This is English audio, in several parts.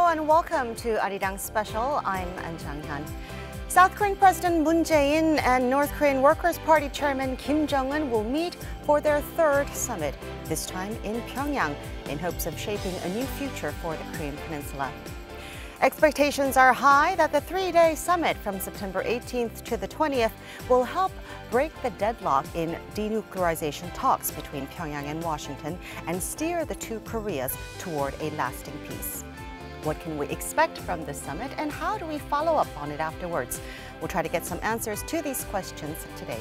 Hello and welcome to Arirang Special. I'm An Jang-han. South Korean President Moon Jae-in and North Korean Workers' Party Chairman Kim Jong-un will meet for their third summit, this time in Pyeongyang, in hopes of shaping a new future for the Korean peninsula. Expectations are high that the three-day summit from September 18th to the 20th will help break the deadlock in denuclearization talks between Pyeongyang and Washington and steer the two Koreas toward a lasting peace. What can we expect from this summit, and how do we follow up on it afterwards? We'll try to get some answers to these questions today.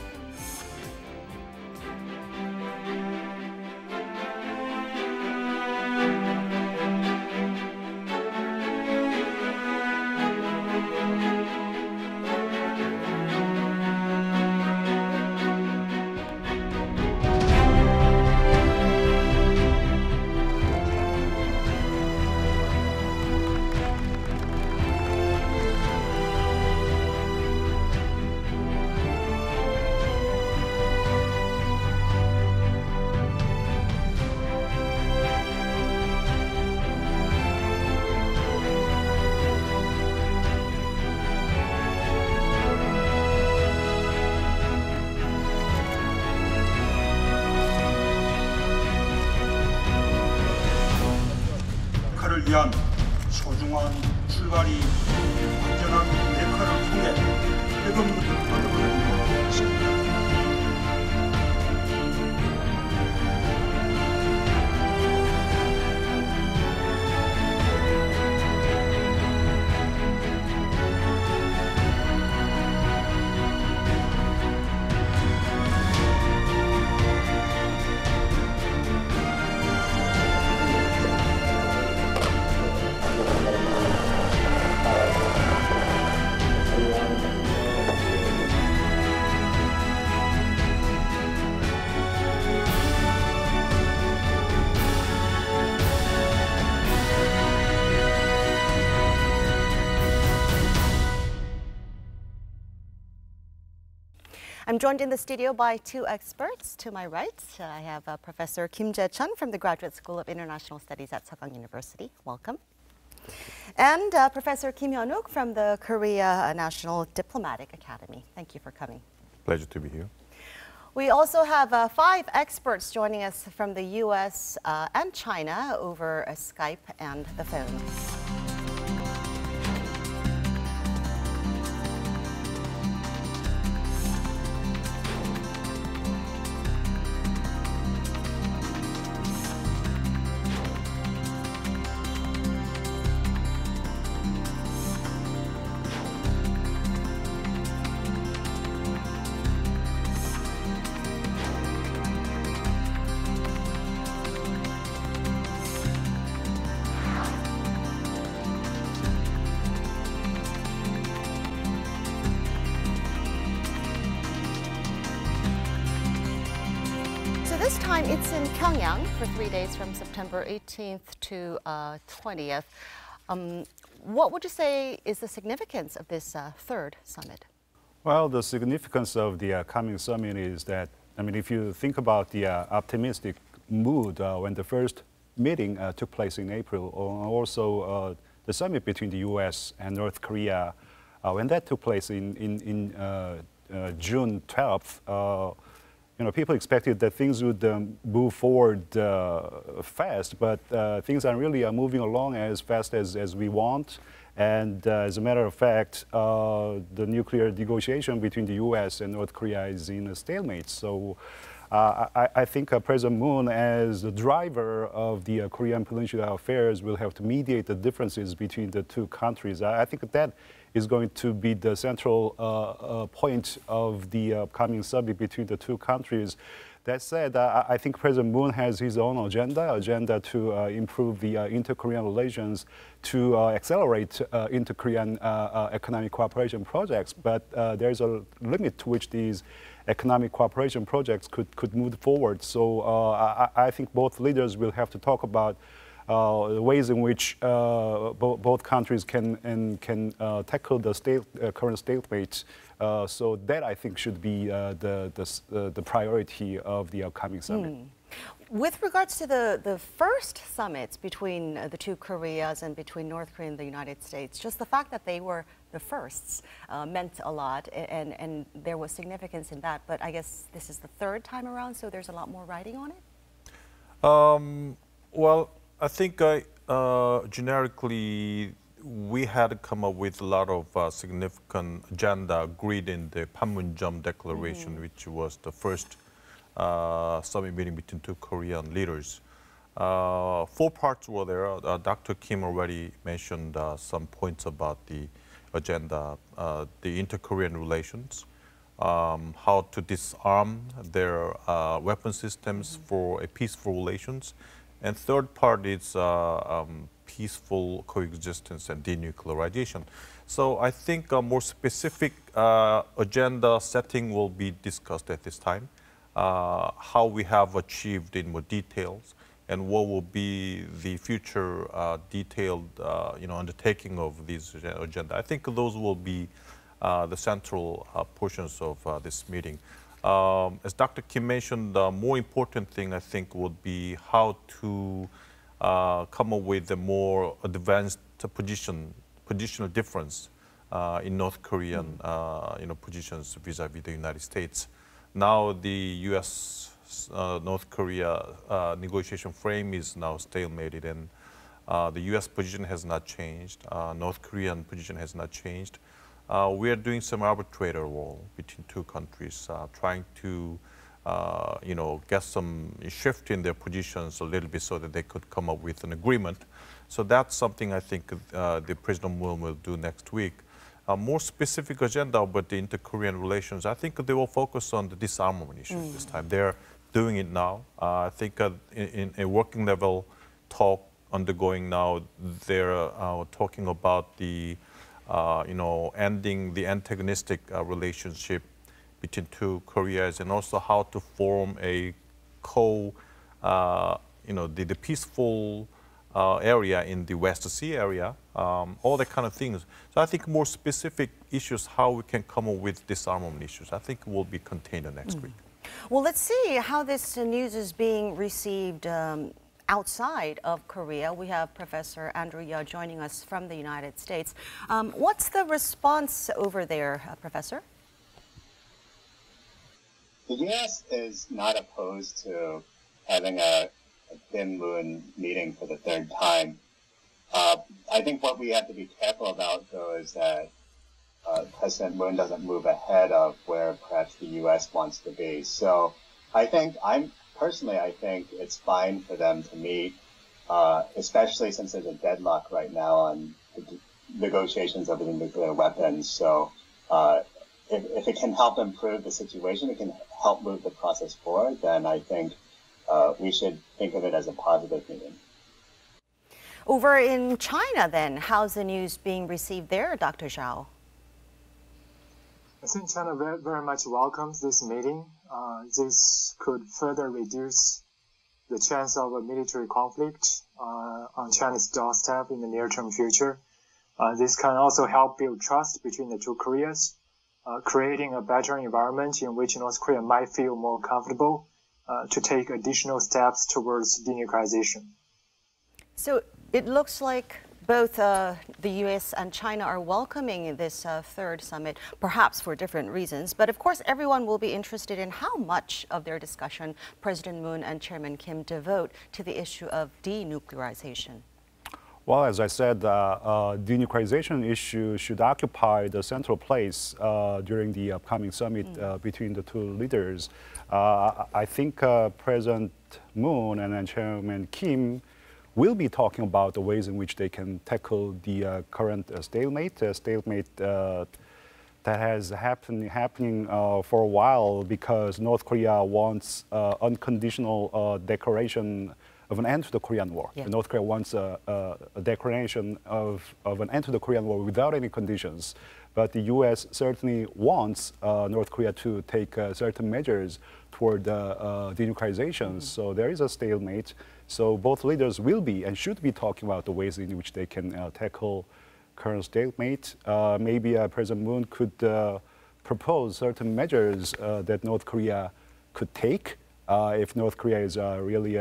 를 위한 소중한 출발이 안전한 메카를 통해 해금을 받아보는 것입니다. I'm joined in the studio by two experts. To my right, I have Professor Kim Jae-chun from the Graduate School of International Studies at Seogang University. Welcome. And Professor Kim Hyun-wook from the Korea National Diplomatic Academy. Thank you for coming. Pleasure to be here. We also have 5 experts joining us from the U.S. And China over Skype and the phone. This time it's in Pyeongyang for 3 days from September 18th to 20th. What would you say is the significance of this third summit? Well, the significance of the coming summit is that, if you think about the optimistic mood when the first meeting took place in April, or also the summit between the U.S. and North Korea, when that took place in June 12th, people expected that things would move forward fast, but things are really moving along as fast as we want. And as a matter of fact, the nuclear negotiation between the U.S. and North Korea is in a stalemate. So I think President Moon, as the driver of the Korean Peninsula affairs, will have to mediate the differences between the two countries. I think that is going to be the central point of the upcoming summit between the two countries. That said, I think President Moon has his own agenda to improve the inter-Korean relations, to accelerate inter-Korean economic cooperation projects. But there's a limit to which these economic cooperation projects could move forward. So I think both leaders will have to talk about the ways in which both countries can tackle the current stalemate. So that, I think, should be the priority of the upcoming summit. With regards to the first summits between the two Koreas and between North Korea and the United States, just the fact that they were the firsts meant a lot, and there was significance in that. But I guess this is the third time around, so there's a lot more writing on it? Well, I think generically we had to come up with a lot of significant agenda agreed in the Panmunjom Declaration, which was the first summit meeting between two Korean leaders. 4 parts were there. Dr. Kim already mentioned some points about the agenda, the inter-Korean relations, how to disarm their weapon systems for a peaceful relations. And third part is peaceful coexistence and denuclearization. So I think a more specific agenda setting will be discussed at this time, how we have achieved in more details, and what will be the future detailed undertaking of this agenda. I think those will be the central portions of this meeting. As Dr. Kim mentioned, the more important thing I think would be how to come up with a more advanced positional difference in North Korean positions vis-a-vis the United States. Now the U.S. North Korea negotiation frame is now stalemated, and the U.S. position has not changed. North Korean position has not changed. We are doing some arbitrator role between two countries, trying to get some shift in their positions a little bit so that they could come up with an agreement. So that's something I think the President Moon will do next week. A more specific agenda about the inter-Korean relations, I think they will focus on the disarmament issue this time. They're doing it now. I think in a working level talk undergoing now, they're talking about the ending the antagonistic relationship between two Koreas, and also how to form a the peaceful area in the West Sea area, all that kind of things. So I think more specific issues, how we can come up with disarmament issues, I think will be contained next week. Well, let's see how this news is being received outside of Korea. We have Professor Andrew Yeo joining us from the United States. What's the response over there, Professor? The U.S. is not opposed to having a Kim Moon meeting for the third time. I think what we have to be careful about, though, is that President Moon doesn't move ahead of where perhaps the U.S. wants to be. So I think I think it's fine for them to meet, especially since there's a deadlock right now on the negotiations over the nuclear weapons. So if it can help improve the situation, it can help move the process forward, then I think we should think of it as a positive meeting. Over in China, then, how's the news being received there, Dr. Zhao? I think China very much welcomes this meeting. This could further reduce the chance of a military conflict on China's doorstep in the near-term future. This can also help build trust between the two Koreas, creating a better environment in which North Korea might feel more comfortable to take additional steps towards denuclearization. So it looks like both the U.S. and China are welcoming this third summit, perhaps for different reasons. But of course, everyone will be interested in how much of their discussion President Moon and Chairman Kim devote to the issue of denuclearization. Well, as I said, denuclearization issue should occupy the central place during the upcoming summit between the two leaders. I think President Moon and then Chairman Kim will be talking about the ways in which they can tackle the current stalemate that has happening for a while, because North Korea wants unconditional declaration of an end to the Korean War. Yeah. North Korea wants a declaration of an end to the Korean War without any conditions. But the U.S. certainly wants North Korea to take certain measures toward denuclearization. So there is a stalemate. So both leaders will be and should be talking about the ways in which they can tackle current stalemate. Maybe President Moon could propose certain measures that North Korea could take if North Korea is really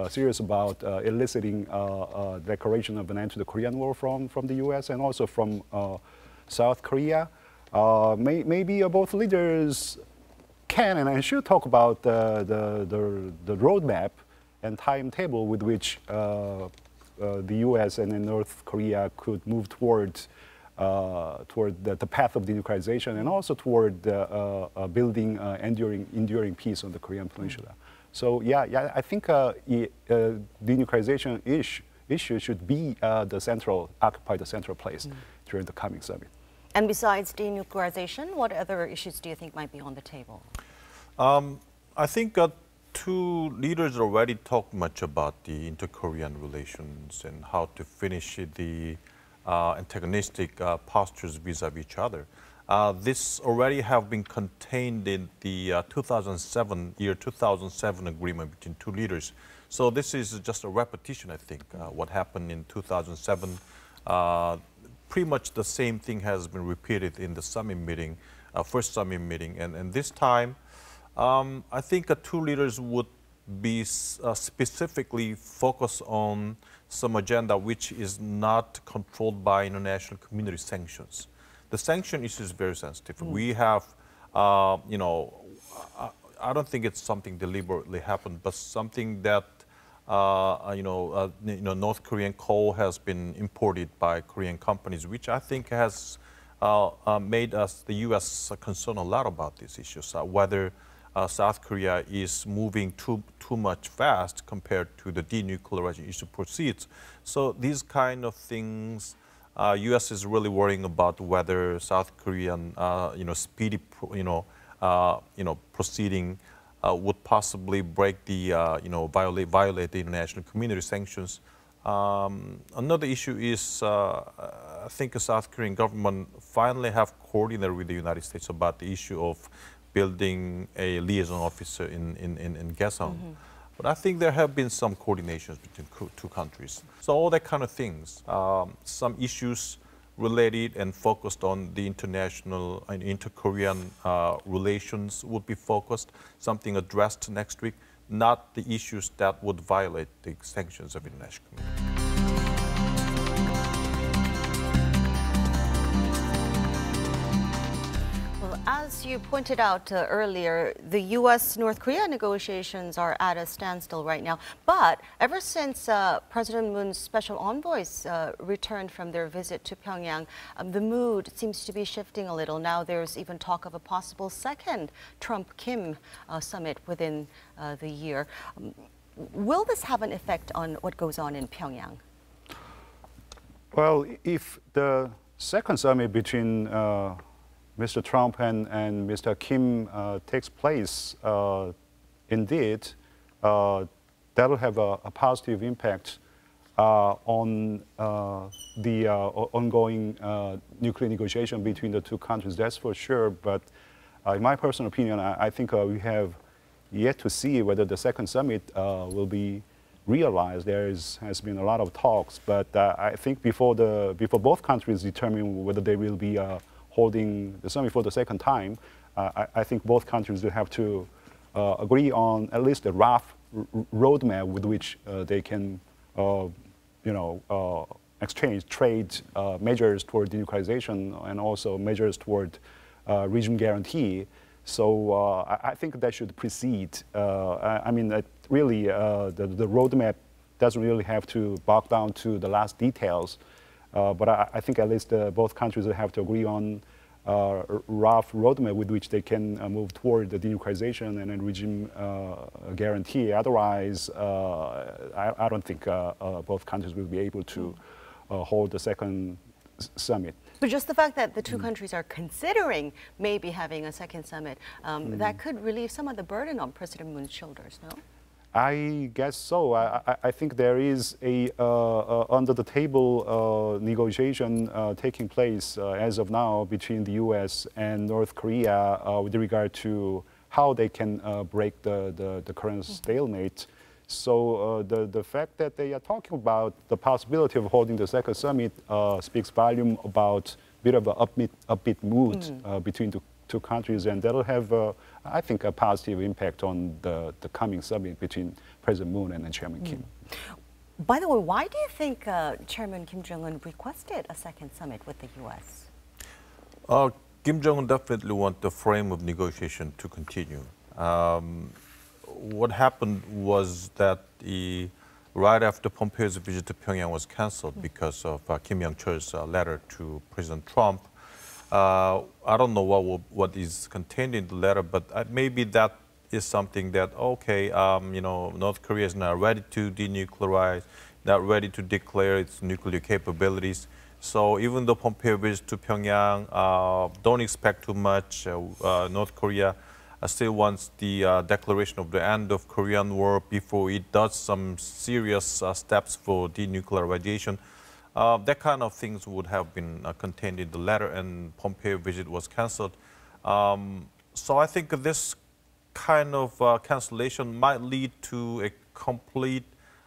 serious about eliciting a declaration of an end to the Korean War from the U.S. and also from South Korea. Maybe both leaders can and should talk about the roadmap and timetable with which the U.S. and North Korea could move toward the path of denuclearization and also toward building enduring peace on the Korean Peninsula. So yeah, I think denuclearization issue should be occupy the central place during the coming summit. And besides denuclearization, what other issues do you think might be on the table? I think two leaders already talked much about the inter-Korean relations and how to finish the antagonistic postures vis-a-vis each other. This already have been contained in the 2007 agreement between two leaders. So this is just a repetition, I think. What happened in 2007, pretty much the same thing has been repeated in the summit meeting, first summit meeting. And this time, I think two leaders would be specifically focused on some agenda which is not controlled by international community sanctions. The sanction issue is very sensitive. We have, I don't think it's something deliberately happened, but something that, North Korean coal has been imported by Korean companies, which I think has made the U.S. concerned a lot about these issues, whether South Korea is moving too much fast compared to the denuclearization issue proceeds. So these kind of things, U.S. is really worrying about whether South Korean, speedy, proceeding would possibly break the, violate the international community sanctions. Another issue is, I think the South Korean government finally have coordinated with the United States about the issue of building a liaison officer in Gaeseong. But I think there have been some coordinations between two countries. So all that kind of things, some issues related and focused on the international and inter-Korean relations would be focused, something addressed next week, not the issues that would violate the sanctions of international community. As you pointed out earlier, the U.S.-North Korea negotiations are at a standstill right now. But ever since President Moon's special envoys returned from their visit to Pyongyang, the mood seems to be shifting a little. Now there's even talk of a possible second Trump-Kim summit within the year. Will this have an effect on what goes on in Pyongyang? Well, if the second summit between Mr. Trump and Mr. Kim takes place, indeed, that will have a positive impact on the ongoing nuclear negotiation between the two countries, that's for sure. But in my personal opinion, I think we have yet to see whether the second summit will be realized. There has been a lot of talks, but I think before both countries determine whether they will be holding the summit for the second time, I think both countries will have to agree on at least a rough roadmap with which they can, exchange trade measures toward denuclearization and also measures toward regime guarantee. So I think that should precede. Really, the roadmap doesn't really have to bog down to the last details. But I think at least both countries will have to agree on a rough roadmap with which they can move toward the denuclearization and then regime guarantee. Otherwise, I don't think both countries will be able to hold the second summit. But just the fact that the two countries are considering maybe having a second summit, that could relieve some of the burden on President Moon's shoulders, no? I guess so. I think there is a under-the-table negotiation taking place as of now between the U.S. and North Korea with regard to how they can break the current stalemate. So the fact that they are talking about the possibility of holding the second summit speaks volume about a bit of an upbeat mood between two countries, and that'll have, I think, a positive impact on the coming summit between President Moon and Chairman Kim. By the way, why do you think Chairman Kim Jong-un requested a second summit with the U.S.? Kim Jong-un definitely wants the frame of negotiation to continue. What happened was that right after Pompeo's visit to Pyongyang was canceled because of Kim Young-cheol's letter to President Trump. I don't know what is contained in the letter, but maybe that is something that, okay, North Korea is not ready to denuclearize, not ready to declare its nuclear capabilities. So even though Pompeo visits to Pyongyang, don't expect too much. North Korea still wants the declaration of the end of Korean War before it does some serious steps for denuclearization. That kind of things would have been contained in the letter, and Pompeo visit was canceled. So I think this kind of cancellation might lead to a complete,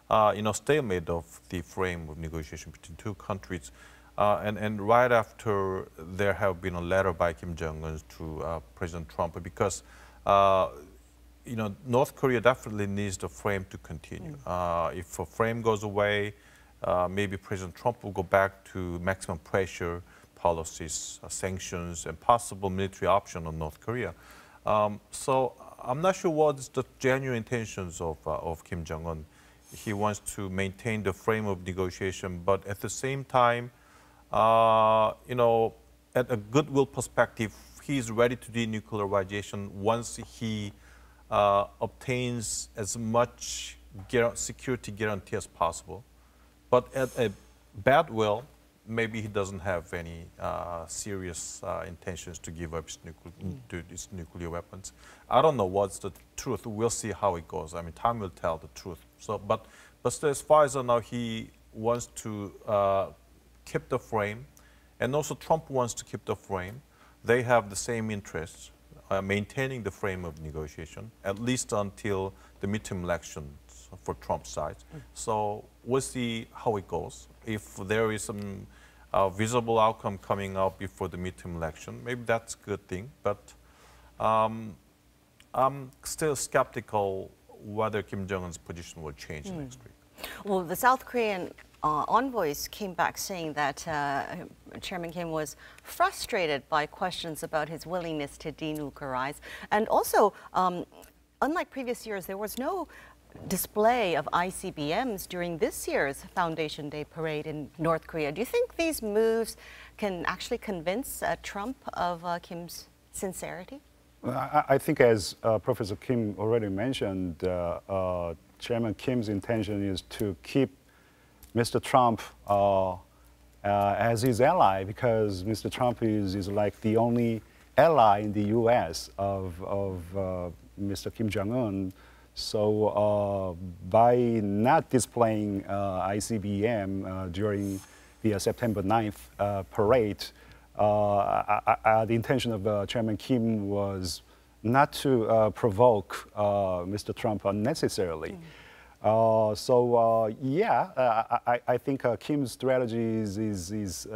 stalemate of the frame of negotiation between two countries. And right after there have been a letter by Kim Jong-un to President Trump, because North Korea definitely needs the frame to continue. If a frame goes away, maybe President Trump will go back to maximum pressure policies, sanctions, and possible military option on North Korea. So I'm not sure what is the genuine intentions of Kim Jong-un. He wants to maintain the frame of negotiation, but at the same time, at a goodwill perspective, he's ready to denuclearization once he obtains as much security guarantee as possible. But at a bad will, maybe he doesn't have any serious intentions to give up his nuclear weapons. I don't know what's the truth. We'll see how it goes. I mean, time will tell the truth. So, but still, as far as I know, he wants to keep the frame, and also Trump wants to keep the frame. They have the same interests, maintaining the frame of negotiation, at least until the midterm elections for Trump's side. So we'll see how it goes. If there is some visible outcome coming out before the midterm election, maybe that's a good thing. But I'm still skeptical whether Kim Jong-un's position will change next week. Well, the South Korean envoys came back saying that Chairman Kim was frustrated by questions about his willingness to denuclearize. And also, unlike previous years, there was no display of ICBMs during this year's Foundation Day parade in North Korea. Do you think these moves can actually convince Trump of Kim's sincerity? I think, as Professor Kim already mentioned, Chairman Kim's intention is to keep Mr. Trump as his ally, because Mr. Trump is like the only ally in the U.S. of Mr. Kim Jong-un. So by not displaying ICBM during the September 9th parade, the intention of Chairman Kim was not to provoke Mr. Trump unnecessarily. I think Kim's strategy is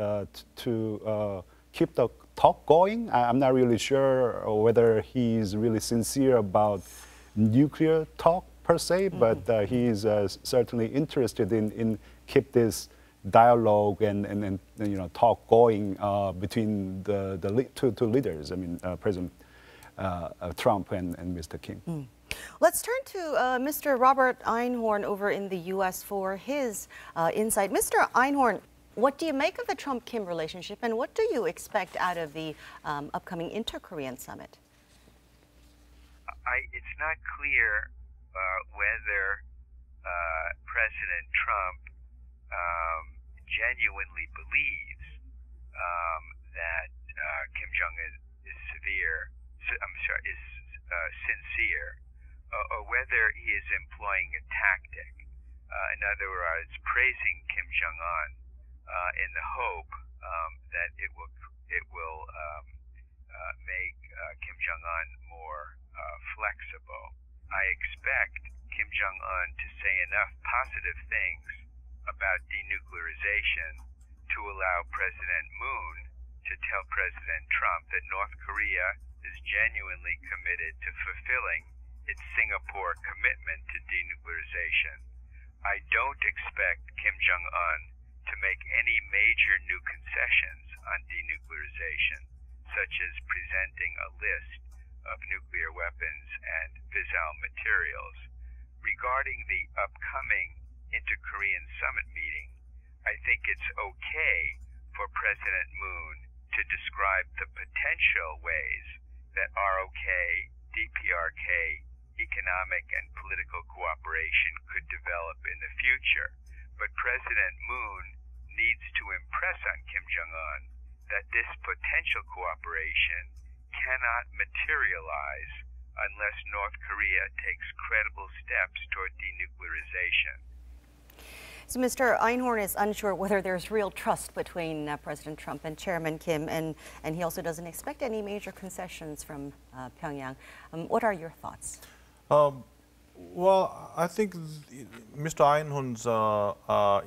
to keep the talk going. I'm not really sure whether he's really sincere about nuclear talk per se, but he's certainly interested in keep this dialogue and talk going between the two leaders. I mean, President Trump and Mr. Kim. Let's turn to Mr. Robert Einhorn over in the U.S. for his insight. Mr. Einhorn, what do you make of the Trump-Kim relationship, and what do you expect out of the upcoming inter-Korean summit? It's not clear whether President Trump genuinely believes that Kim Jong-un is sincere, or whether he is employing a tactic. In other words, praising Kim Jong-un in the hope that it will make Kim Jong-un more flexible. I expect Kim Jong-un to say enough positive things about denuclearization to allow President Moon to tell President Trump that North Korea is genuinely committed to fulfilling its Singapore commitment to denuclearization. I don't expect Kim Jong-un to make any major new concessions on denuclearization, such as presenting a list of nuclear weapons and fissile materials. Regarding the upcoming Inter-Korean Summit meeting, I think it's okay for President Moon to describe the potential ways that ROK, DPRK, economic and political cooperation could develop in the future. But President Moon needs to impress on Kim Jong-un that this potential cooperation cannot materialize unless North Korea takes credible steps toward denuclearization. So Mr. Einhorn is unsure whether there's real trust between President Trump and Chairman Kim, and he also doesn't expect any major concessions from Pyongyang. What are your thoughts? Well, I think Mr. Einhorn's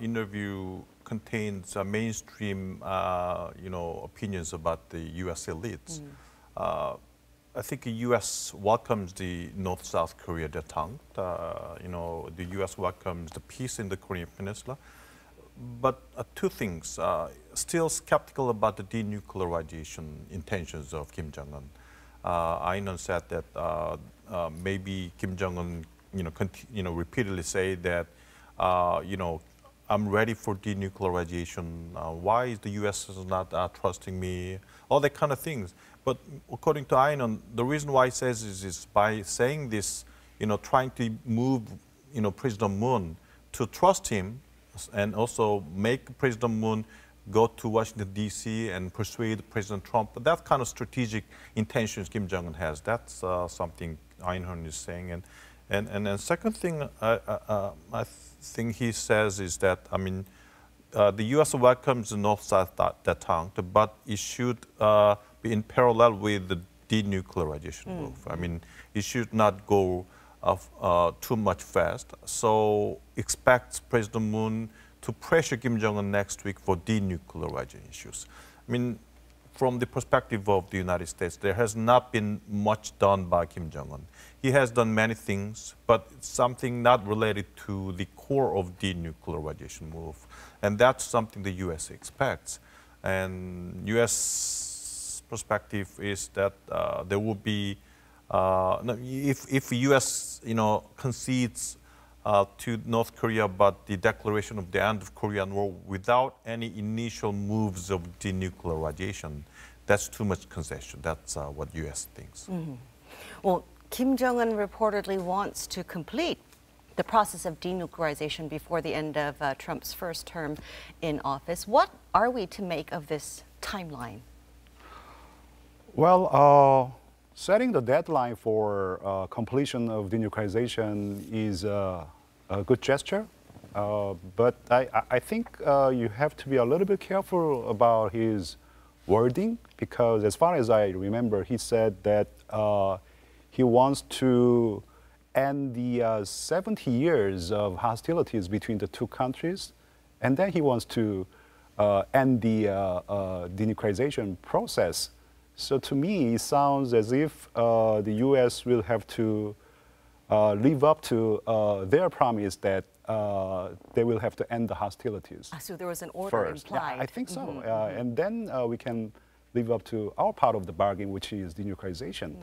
interview contains mainstream, opinions about the U.S. elites. I think the U.S. welcomes the North-South Korea détente. The U.S. welcomes the peace in the Korean Peninsula. But two things, still skeptical about the denuclearization intentions of Kim Jong-un. Einhorn said that maybe Kim Jong-un, repeatedly say that, I'm ready for denuclearization. Why is the U.S. not trusting me? All that kind of things. But according to Einhorn, the reason why he says is by saying this, trying to move, President Moon to trust him, and also make President Moon go to Washington, D.C. and persuade President Trump. But that kind of strategic intentions Kim Jong-un has. That's something Einhorn is saying. And the second thing I think he says is that, the U.S. welcomes the North-South détente, but it should be in parallel with the denuclearization move. It should not go too much fast. So expect President Moon to pressure Kim Jong-un next week for denuclearization issues. From the perspective of the United States, there has not been much done by Kim Jong-un. He has done many things, but something not related to the core of denuclearization move. And that's something the U.S. expects. And U.S. perspective is that there will be, if U.S. concedes to North Korea about the declaration of the end of Korean War without any initial moves of denuclearization, that's too much concession. That's what U.S. thinks. Well, Kim Jong-un reportedly wants to complete the process of denuclearization before the end of Trump's first term in office. What are we to make of this timeline? Well, setting the deadline for completion of denuclearization is a good gesture, but I think you have to be a little bit careful about his wording, because as far as I remember, he said that he wants to end the 70 years of hostilities between the two countries, and then he wants to end the denuclearization process. So to me, it sounds as if the U.S. will have to live up to their promise that they will have to end the hostilities. So there was an order first. implied. Yeah, I think so. And then we can live up to our part of the bargain, which is denuclearization.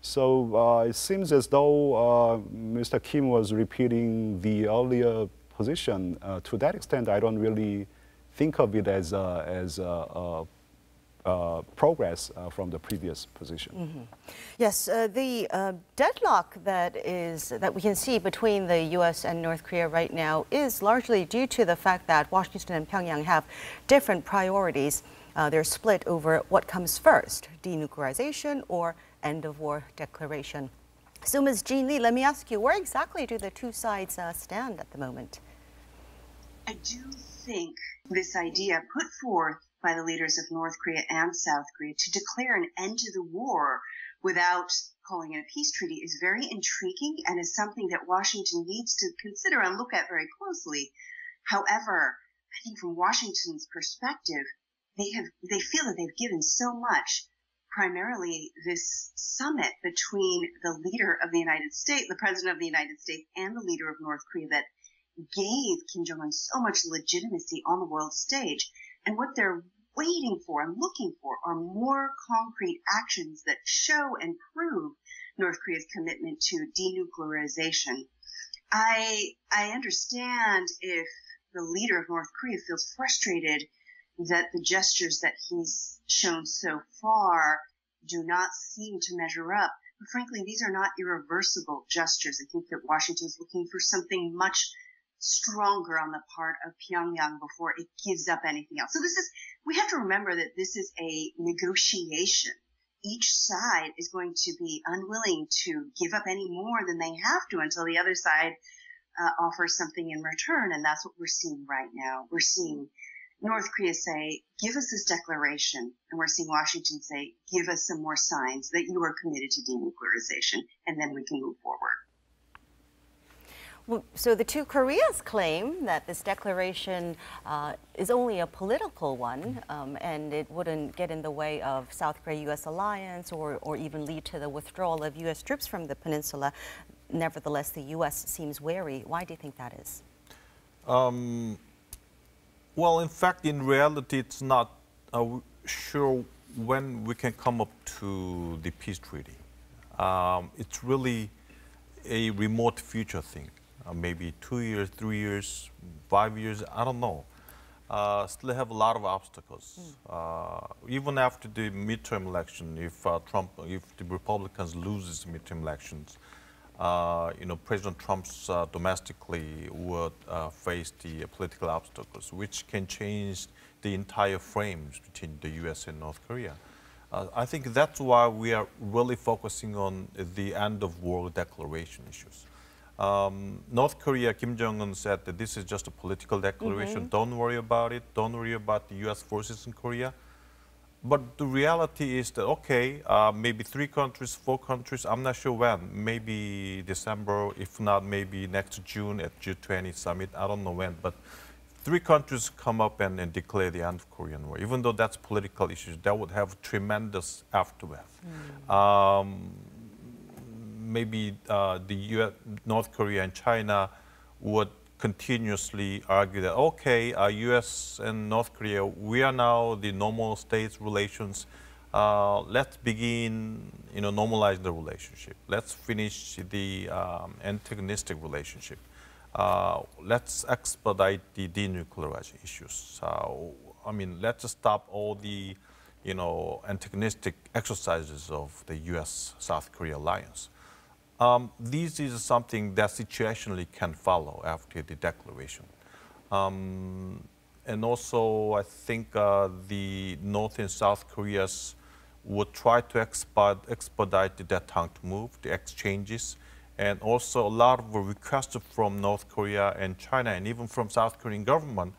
So it seems as though Mr. Kim was repeating the earlier position. To that extent, I don't really think of it as progress from the previous position. Yes, the deadlock that we can see between the U.S. and North Korea right now is largely due to the fact that Washington and Pyongyang have different priorities. They're split over what comes first, denuclearization or end-of-war declaration. So, Ms. Jean Lee, let me ask you, where exactly do the two sides stand at the moment? I do think this idea put forth by the leaders of North Korea and South Korea to declare an end to the war without calling it a peace treaty is very intriguing and is something that Washington needs to consider and look at very closely. However, I think from Washington's perspective, they feel that they've given so much primarily this summit between the leader of the United States, the president of the United States, and the leader of North Korea that gave Kim Jong-un so much legitimacy on the world stage. And what they're waiting for and looking for are more concrete actions that show and prove North Korea's commitment to denuclearization. I understand if the leader of North Korea feels frustrated that the gestures that he's shown so far do not seem to measure up. But frankly, these are not irreversible gestures. I think that Washington's looking for something much stronger on the part of Pyongyang before it gives up anything else. So we have to remember that this is a negotiation. Each side is going to be unwilling to give up any more than they have to until the other side offers something in return. And that's what we're seeing right now. We're seeing North Korea say, give us this declaration. And we're seeing Washington say, give us some more signs that you are committed to denuclearization, and then we can move forward. Well, so the two Koreas claim that this declaration is only a political one, and it wouldn't get in the way of South Korea-U.S. alliance or even lead to the withdrawal of U.S. troops from the peninsula. Nevertheless, the U.S. seems wary. Why do you think that is? Well, in fact, in reality, it's not sure when we can come up to the peace treaty. It's really a remote future thing. Maybe 2 years, 3 years, 5 years, I don't know. Still have a lot of obstacles. Even after the midterm election, if the Republicans lose these midterm elections, President Trump's domestically would face the political obstacles, which can change the entire frames between the U.S. and North Korea. I think that's why we are really focusing on the end of war declaration issues. North Korea, Kim Jong-un said that this is just a political declaration. Don't worry about it. Don't worry about the U.S. forces in Korea. But the reality is that, okay, maybe 3 countries, 4 countries, I'm not sure when, maybe December, if not, maybe next June at G20 summit, I don't know when, but 3 countries come up and declare the end of Korean War. Even though that's political issues, that would have tremendous aftermath. Maybe the US, North Korea and China would continuously argue that, okay, U.S. and North Korea, we are now the normal states relations. Let's begin, normalize the relationship. Let's finish the antagonistic relationship. Let's expedite the denuclearization issues. Let's stop all the, antagonistic exercises of the U.S.-South Korea alliance. This is something that situationally can follow after the declaration. And also, I think the North and South Koreas would try to expedite the détente move, the exchanges, and also a lot of requests from North Korea and China, and even from South Korean government,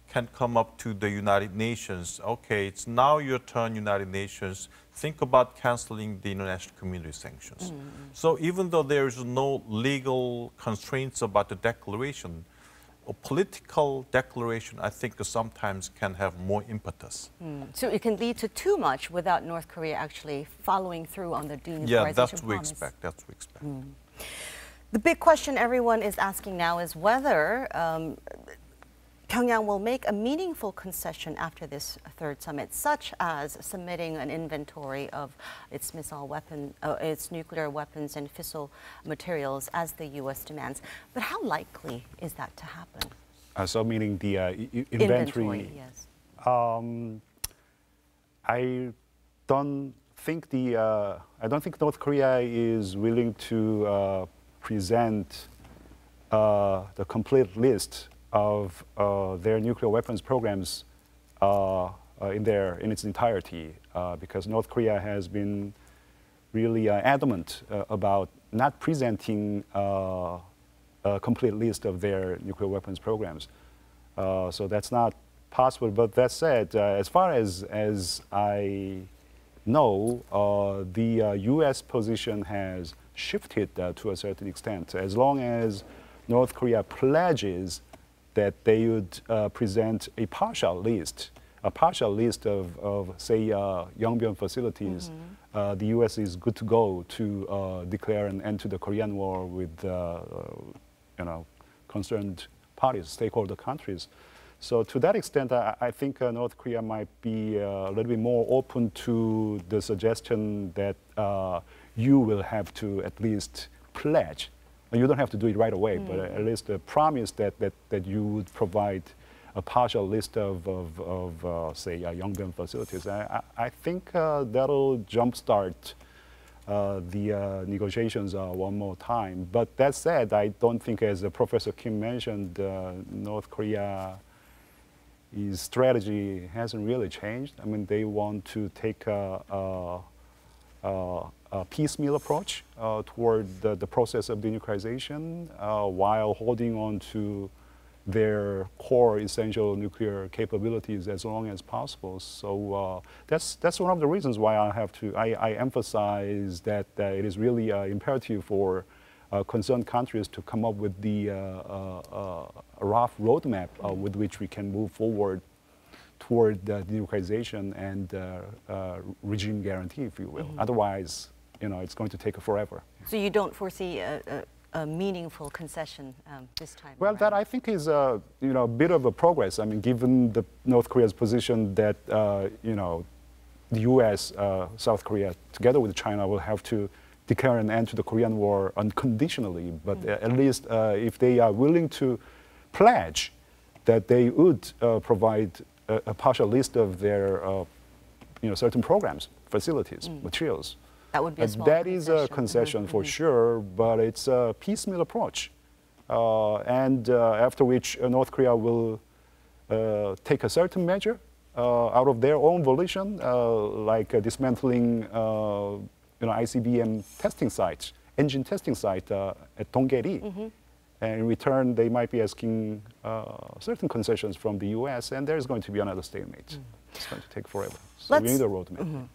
can come up to the United Nations. Okay, it's now your turn, United Nations. Think about canceling the international community sanctions. So even though there is no legal constraints about the declaration, a political declaration, I think, sometimes can have more impetus. So it can lead to too much without North Korea actually following through on the denuclearization Yeah, that's what we promise. expect. That's what we expect. The big question everyone is asking now is whether Pyongyang will make a meaningful concession after this 3rd summit, such as submitting an inventory of its its nuclear weapons and fissile materials as the U.S. demands. But how likely is that to happen? So meaning the inventory? Yes. I don't think North Korea is willing to present the complete list of their nuclear weapons programs in its entirety, because North Korea has been really adamant about not presenting a complete list of their nuclear weapons programs. So that's not possible. But that said, as far as I know, the U.S. position has shifted to a certain extent. As long as North Korea pledges that they would present a partial list a partial list of say, Yongbyon facilities, the U.S. is good to go to declare an end to the Korean War with, concerned parties, stakeholder countries. So to that extent, I think North Korea might be a little bit more open to the suggestion that you will have to at least pledge. You don't have to do it right away, but at least a promise that you would provide a partial list of say, Yongbyon facilities. I think that'll jumpstart the negotiations one more time. But that said, I don't think, as Professor Kim mentioned, North Korea's strategy hasn't really changed. I mean, they want to take a piecemeal approach toward the process of denuclearization while holding on to their core essential nuclear capabilities as long as possible. So that's one of the reasons why I emphasize that it is really imperative for concerned countries to come up with the rough roadmap with which we can move forward toward denuclearization and regime guarantee, if you will. Otherwise, it's going to take forever. So you don't foresee a meaningful concession this time? Well, that I think is a bit of a progress. I mean, given the North Korea's position that the U.S., South Korea, together with China, will have to declare an end to the Korean War unconditionally. But at least if they are willing to pledge that they would provide a partial list of their certain programs, facilities, materials. That would be a small That is a concession for sure, but it's a piecemeal approach. And after which North Korea will take a certain measure out of their own volition, like dismantling ICBM testing sites, engine testing site at Donggaeri. And in return, they might be asking certain concessions from the U.S., and there's going to be another stalemate. It's going to take forever. So we need a roadmap.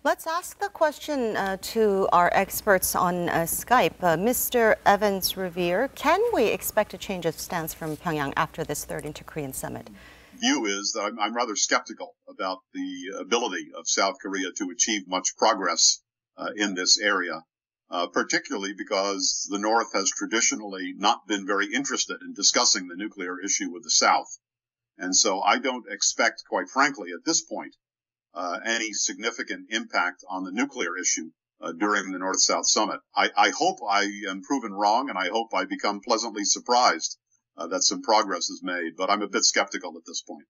Let's ask the question to our experts on Skype. Mr. Evans Revere, can we expect a change of stance from Pyongyang after this third inter-Korean summit? View is that I'm rather skeptical about the ability of South Korea to achieve much progress in this area, particularly because the North has traditionally not been very interested in discussing the nuclear issue with the South. And so I don't expect, quite frankly, at this point, any significant impact on the nuclear issue during the North-South summit. I hope I am proven wrong, and I hope I become pleasantly surprised that some progress is made, but I'm a bit skeptical at this point.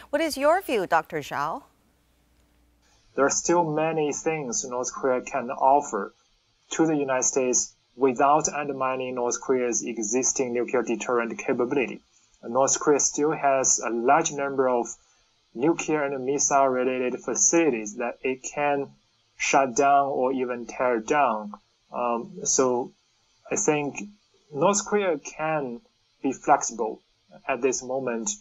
What is your view, Dr. Zhao? There are still many things North Korea can offer to the United States without undermining North Korea's existing nuclear deterrent capability. North Korea still has a large number of nuclear and missile-related facilities that it can shut down or even tear down. So I think North Korea can be flexible at this moment,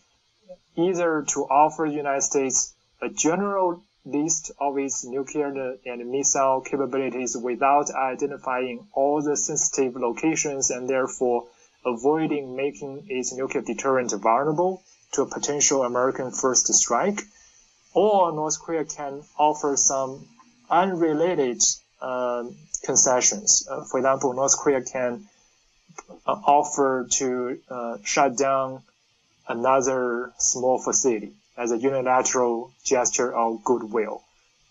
either to offer the United States a general list of its nuclear and missile capabilities without identifying all the sensitive locations and therefore avoiding making its nuclear deterrent vulnerable to a potential American first strike, or North Korea can offer some unrelated concessions. For example, North Korea can offer to shut down another small facility as a unilateral gesture of goodwill.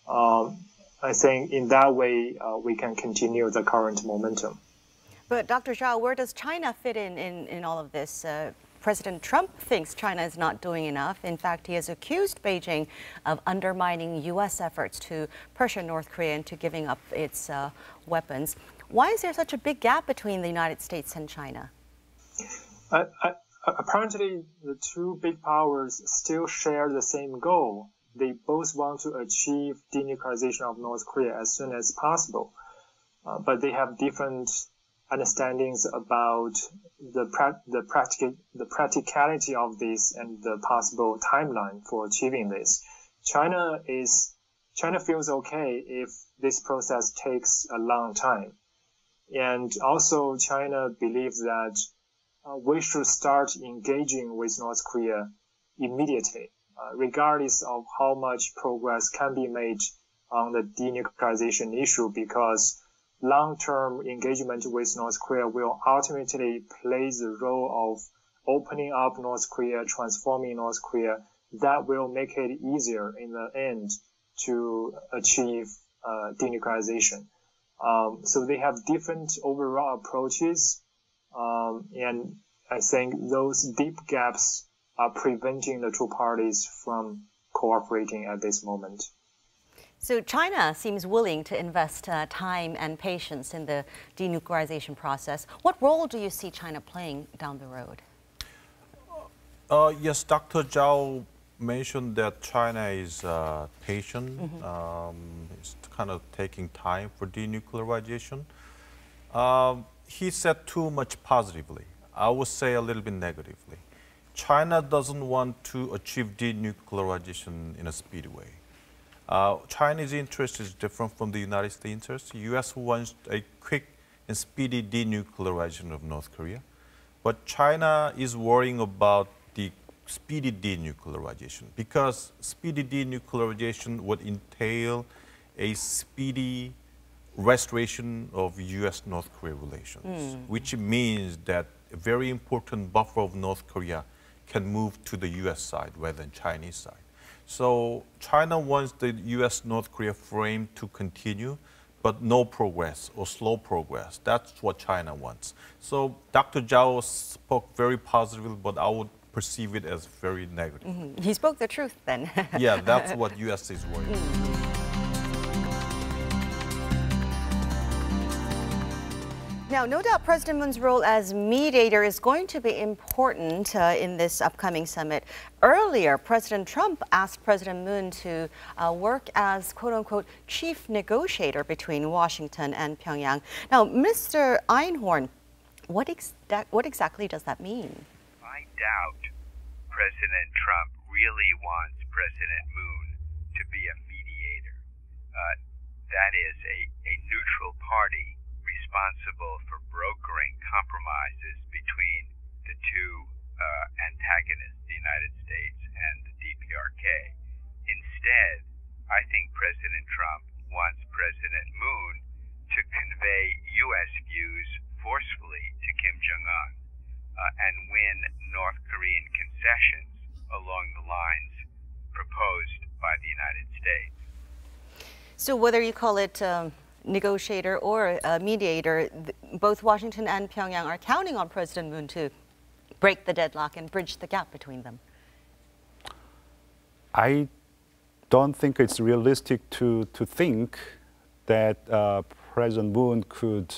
I think in that way, we can continue the current momentum. But Dr. Zhao, where does China fit in all of this? President Trump thinks China is not doing enough. In fact, he has accused Beijing of undermining U.S. efforts to pressure North Korea into giving up its weapons. Why is there such a big gap between the United States and China? Apparently, the two big powers still share the same goal. They both want to achieve denuclearization of North Korea as soon as possible. But they have different understandings about the practicality of this and the possible timeline for achieving this. China feels okay if this process takes a long time. And also China believes that we should start engaging with North Korea immediately, regardless of how much progress can be made on the denuclearization issue, because long-term engagement with North Korea will ultimately play the role of opening up North Korea, transforming North Korea. That will make it easier in the end to achieve denuclearization. So they have different overall approaches, and I think those deep gaps are preventing the two parties from cooperating at this moment. So China seems willing to invest time and patience in the denuclearization process. What role do you see China playing down the road? Yes, Dr. Zhao mentioned that China is patient. It's kind of taking time for denuclearization. He said too much positively. I would say a little bit negatively. China doesn't want to achieve denuclearization in a speedy way. Chinese interest is different from the United States interest. The U.S. wants a quick and speedy denuclearization of North Korea. But China is worrying about the speedy denuclearization, because speedy denuclearization would entail a speedy restoration of U.S.-North Korea relations, which means that a very important buffer of North Korea can move to the U.S. side rather than Chinese side. So China wants the U.S.-North Korea frame to continue, but no progress or slow progress. That's what China wants. So Dr. Zhao spoke very positively, but I would perceive it as very negative. He spoke the truth then. Yeah, that's what U.S. is worried about. Now, no doubt President Moon's role as mediator is going to be important in this upcoming summit. Earlier, President Trump asked President Moon to work as, quote-unquote, chief negotiator between Washington and Pyongyang. Now, Mr. Einhorn, what exactly does that mean? I doubt President Trump really wants President Moon to be a mediator. That is, a neutral party responsible for brokering compromises between the two antagonists, the United States and the DPRK. Instead, I think President Trump wants President Moon to convey U.S. views forcefully to Kim Jong-un and win North Korean concessions along the lines proposed by the United States. So whether you call it negotiator or mediator, both Washington and Pyongyang are counting on President Moon to break the deadlock and bridge the gap between them. I don't think it's realistic to think that President Moon could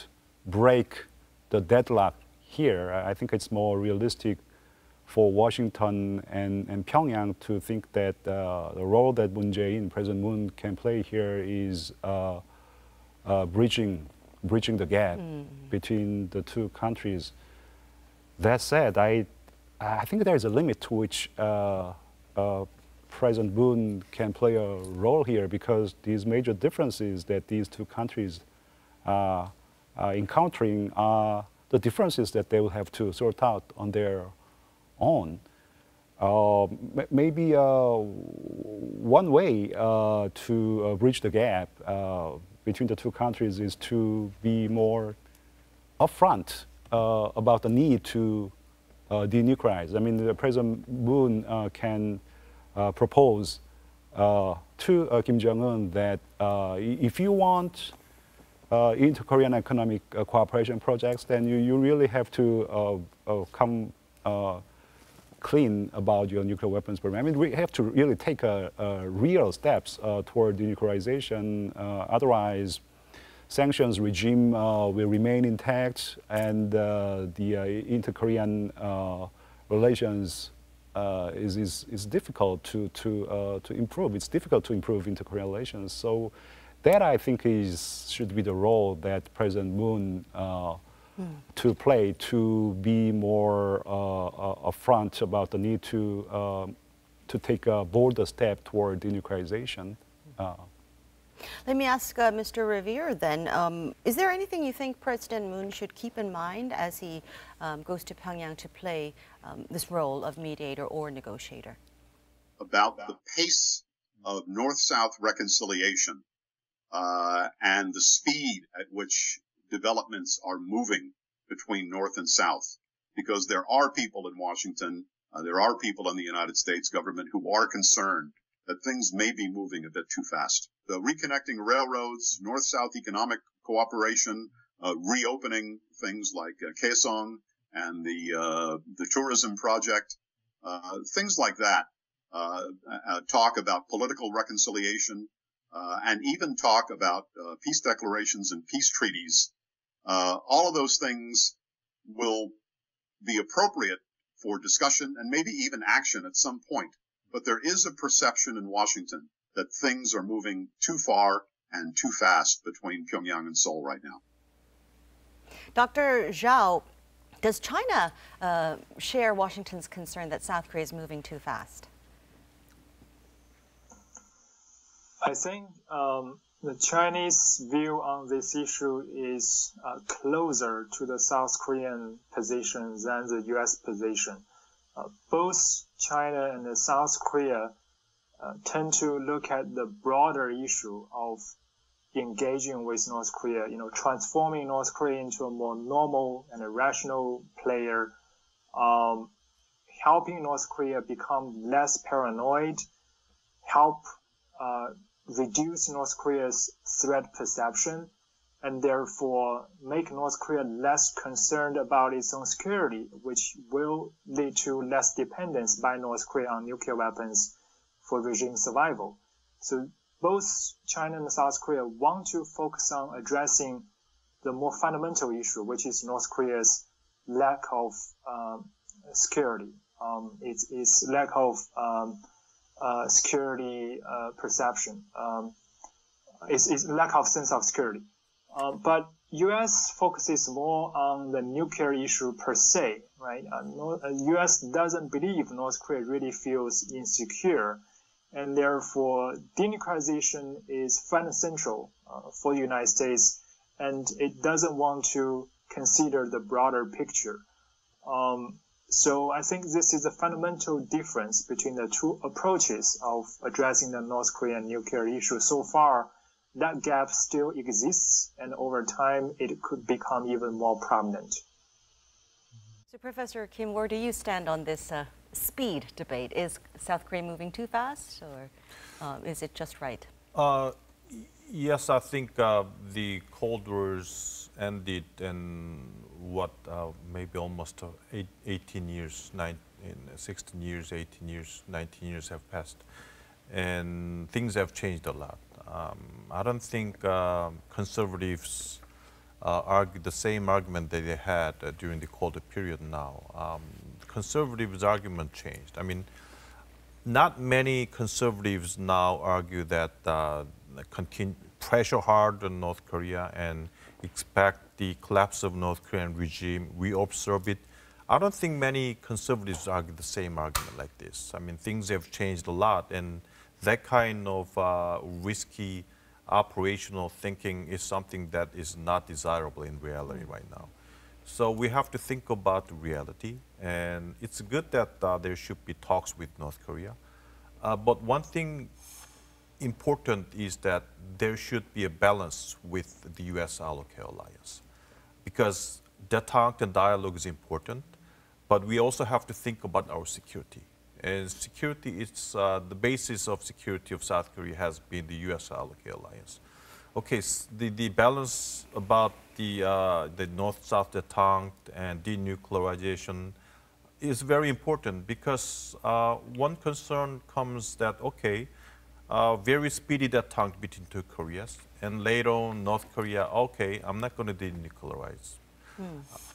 break the deadlock here. I think it's more realistic for Washington and Pyongyang to think that the role that Jae-in, President Moon, can play here is bridging the gap between the two countries. That said, I think there is a limit to which President Moon can play a role here, because these major differences that these two countries are encountering are the differences that they will have to sort out on their own. Maybe one way to bridge the gap between the two countries is to be more upfront about the need to denuclearize. I mean, President Moon can propose to Kim Jong-un that if you want inter-Korean economic cooperation projects, then you really have to come clean about your nuclear weapons program. I mean, we have to really take real steps toward denuclearization. Otherwise, sanctions regime will remain intact, and the inter-Korean relations is difficult to improve. It's difficult to improve inter-Korean relations. So that, I think, should be the role that President Moon to play, to be more upfront about the need to take a bolder step toward denuclearization. Let me ask Mr. Revere then, is there anything you think President Moon should keep in mind as he goes to Pyongyang to play this role of mediator or negotiator? about the pace of North-South reconciliation and the speed at which developments are moving between North and South, because there are people in Washington, there are people in the United States government who are concerned that things may be moving a bit too fast. The reconnecting railroads, North-South economic cooperation, reopening things like Kaesong and the tourism project, things like that, talk about political reconciliation, and even talk about peace declarations and peace treaties. All of those things will be appropriate for discussion and maybe even action at some point. But there is a perception in Washington that things are moving too far and too fast between Pyongyang and Seoul right now. Dr. Zhao, does China share Washington's concern that South Korea is moving too fast? I think the Chinese view on this issue is closer to the South Korean position than the U.S. position. Both China and South Korea tend to look at the broader issue of engaging with North Korea, transforming North Korea into a more normal and a rational player, helping North Korea become less paranoid, help reduce North Korea's threat perception, and therefore make North Korea less concerned about its own security, which will lead to less dependence by North Korea on nuclear weapons for regime survival. So both China and South Korea want to focus on addressing the more fundamental issue, which is North Korea's lack of security, its lack of security perception, its lack of sense of security. But U.S. focuses more on the nuclear issue per se, right? U.S. doesn't believe North Korea really feels insecure, and therefore denuclearization is front and central for the United States, and it doesn't want to consider the broader picture. So I think this is a fundamental difference between the two approaches of addressing the North Korean nuclear issue. So far, that gap still exists, and over time, it could become even more prominent. So, Professor Kim, where do you stand on this speed debate? Is South Korea moving too fast, or is it just right? Yes, I think the Cold War's ended in maybe almost 18 years, 16 years, 18 years, 19 years have passed, and things have changed a lot. I don't think conservatives argue the same argument that they had during the Cold War period now. Conservatives' argument changed. I mean, not many conservatives now argue that pressure hard on North Korea and expect the collapse of North Korean regime. We observe it. I don't think many conservatives argue the same argument like this. I mean, things have changed a lot, and that kind of risky operational thinking is something that is not desirable in reality right now. So we have to think about the reality, and it's good that there should be talks with North Korea. But one thing important is that there should be a balance with the U.S.-Alloke alliance, because detente and dialogue is important, but we also have to think about our security. And security is the basis of security of South Korea has been the U.S.-Alloke alliance. Okay, so the balance about the North-South detente and denuclearization is very important, because one concern comes that, okay, very speedy detente between two Koreas, and later on North Korea, okay, I'm not going to denuclearize.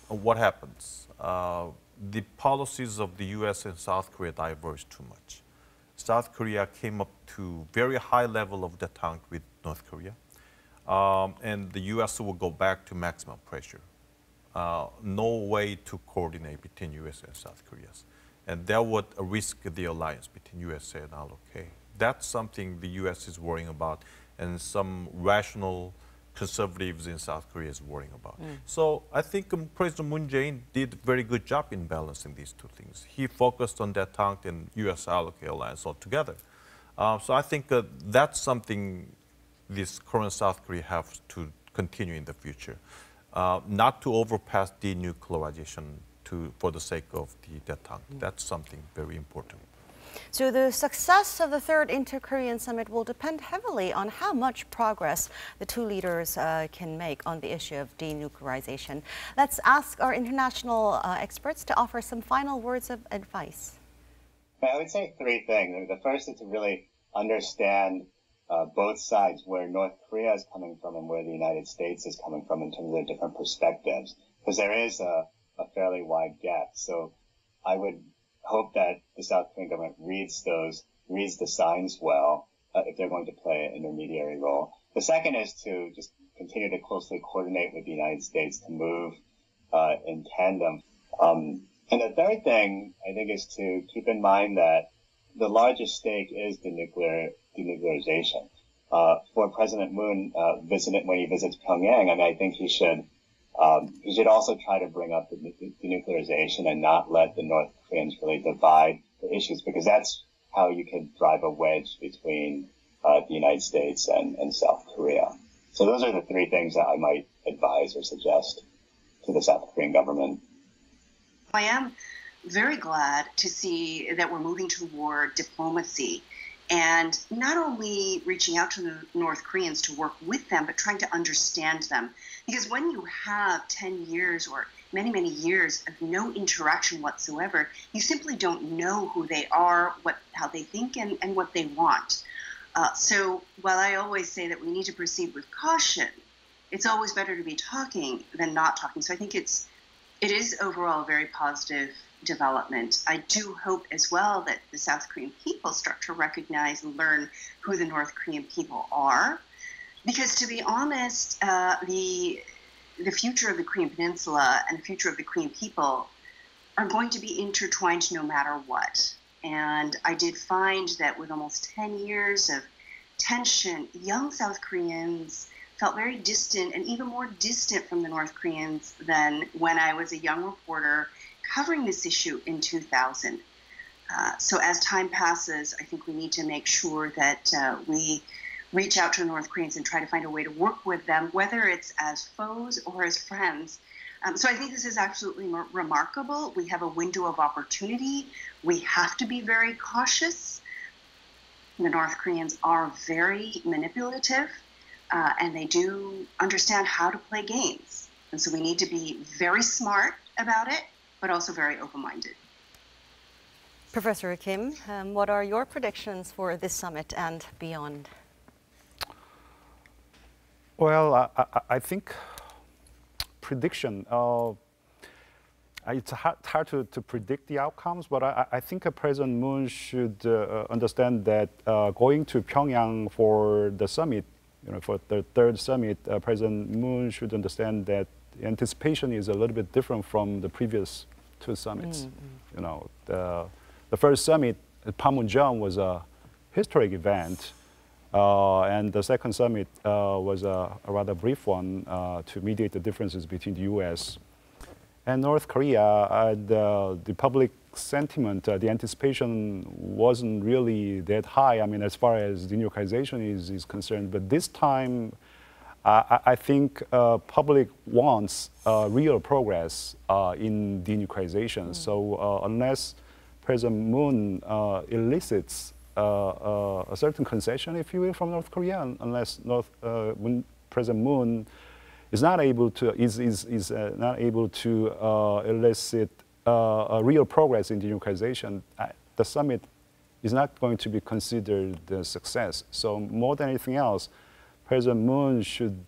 What happens? The policies of the U.S. and South Korea diverge too much. South Korea came up to very high level of detente with North Korea, and the U.S. will go back to maximum pressure. No way to coordinate between U.S. and South Korea, and that would risk the alliance between USA and Alloke. That's something the U.S. is worrying about, and some rational conservatives in South Korea is worrying about. So I think President Moon Jae-in did a very good job in balancing these two things. He focused on détente and U.S.-Ally alliance altogether. So I think that's something this current South Korea has to continue in the future. Not to overpass denuclearization for the sake of the détente. That's something very important. So the success of the third Inter-Korean summit will depend heavily on how much progress the two leaders can make on the issue of denuclearization. Let's ask our international experts to offer some final words of advice. I would say three things. The first is to really understand both sides, where North Korea is coming from and where the United States is coming from in terms of their different perspectives, because there is a fairly wide gap. So I would hope that the South Korean government reads the signs well if they're going to play an intermediary role. The second is to just continue to closely coordinate with the United States to move in tandem. And the third thing, I think, is to keep in mind that the largest stake is denuclearization. For President Moon when he visits Pyongyang, I mean, I think he should also try to bring up the denuclearization and not let the North Koreans really divide the issues, because that's how you can drive a wedge between the United States and South Korea. So those are the three things that I might advise or suggest to the South Korean government. I am very glad to see that we're moving toward diplomacy and not only reaching out to the North Koreans to work with them, but trying to understand them. Because when you have 10 years or many, many years of no interaction whatsoever, you simply don't know who they are, how they think, and what they want. So while I always say that we need to proceed with caution, it's always better to be talking than not talking. So I think it is overall a very positive development. I do hope as well that the South Korean people start to recognize and learn who the North Korean people are. Because to be honest, the future of the Korean Peninsula and the future of the Korean people are going to be intertwined no matter what. And I did find that with almost 10 years of tension, young South Koreans felt very distant, and even more distant from the North Koreans than when I was a young reporter covering this issue in 2000. So as time passes, I think we need to make sure that we reach out to the North Koreans and try to find a way to work with them, whether it's as foes or as friends. So I think this is absolutely remarkable. We have a window of opportunity. We have to be very cautious. The North Koreans are very manipulative, and they do understand how to play games. And so we need to be very smart about it, but also very open-minded. Professor Kim, what are your predictions for this summit and beyond? Well, I think prediction, it's hard to predict the outcomes, but I think President Moon should understand that going to Pyongyang for the summit, for the third summit, President Moon should understand that the anticipation is a little bit different from the previous two summits. The first summit at Panmunjom was a historic event. And the second summit was a rather brief one to mediate the differences between the U.S. and North Korea. The public sentiment, the anticipation wasn't really that high, I mean, as far as denuclearization is concerned. But this time, I think public wants real progress in denuclearization. So unless President Moon elicits a certain concession, if you will, from North Korea, unless President Moon is not able to elicit a real progress in denuclearization, the summit is not going to be considered a success. So more than anything else, President Moon should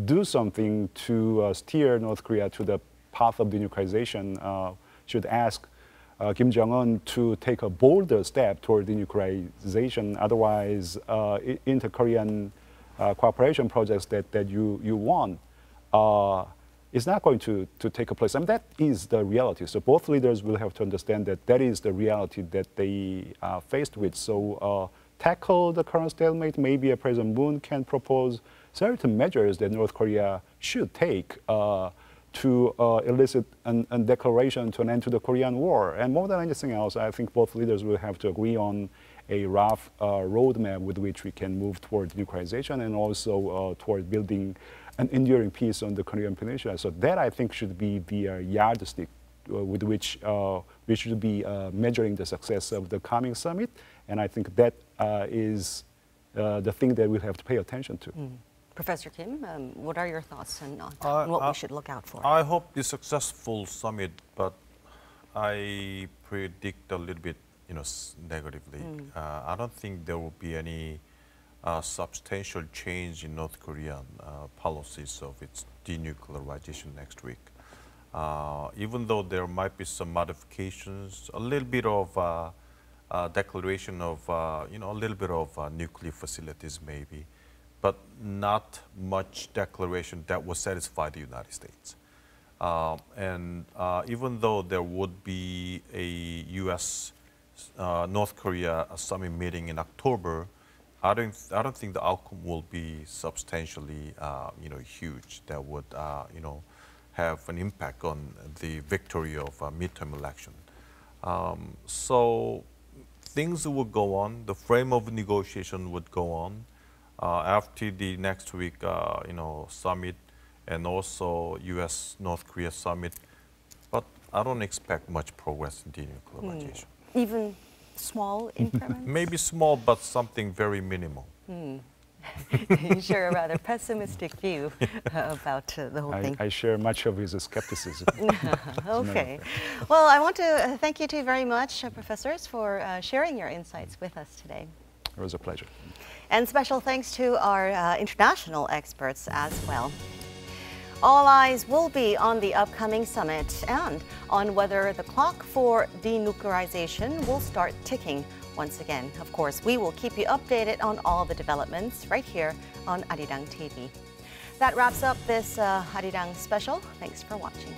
do something to steer North Korea to the path of denuclearization. Should ask Kim Jong-un to take a bolder step toward denuclearization. Otherwise, inter-Korean cooperation projects that you want is not going to take place. I mean, that is the reality. So both leaders will have to understand that that is the reality that they are faced with. So tackle the current stalemate. Maybe President Moon can propose certain measures that North Korea should take to elicit a declaration to an end to the Korean War. And more than anything else, I think both leaders will have to agree on a rough roadmap with which we can move toward denuclearization and also toward building an enduring peace on the Korean peninsula. So that, I think, should be the yardstick with which we should be measuring the success of the coming summit. And I think that is the thing that we'll have to pay attention to. Professor Kim, what are your thoughts on what we should look out for? I hope the successful summit, but I predict a little bit, negatively. I don't think there will be any substantial change in North Korean policies of its denuclearization next week. Even though there might be some modifications, a little bit of declaration of, a little bit of nuclear facilities maybe, but not much declaration that will satisfy the United States. And even though there would be a U.S. North Korea summit meeting in October, I don't think the outcome will be substantially, huge. That would, have an impact on the victory of a midterm election. So things will go on. The frame of negotiation would go on. After the next week, summit and also U.S. North Korea summit, but I don't expect much progress in denuclearization. Even small increments? Maybe small, but something very minimal. You share a rather pessimistic view about the whole thing. I share much of his skepticism. Okay. Well, I want to thank you two very much, professors, for sharing your insights with us today. It was a pleasure. And special thanks to our international experts as well. All eyes will be on the upcoming summit and on whether the clock for denuclearization will start ticking once again. Of course, we will keep you updated on all the developments right here on Arirang TV. That wraps up this Arirang special. Thanks for watching.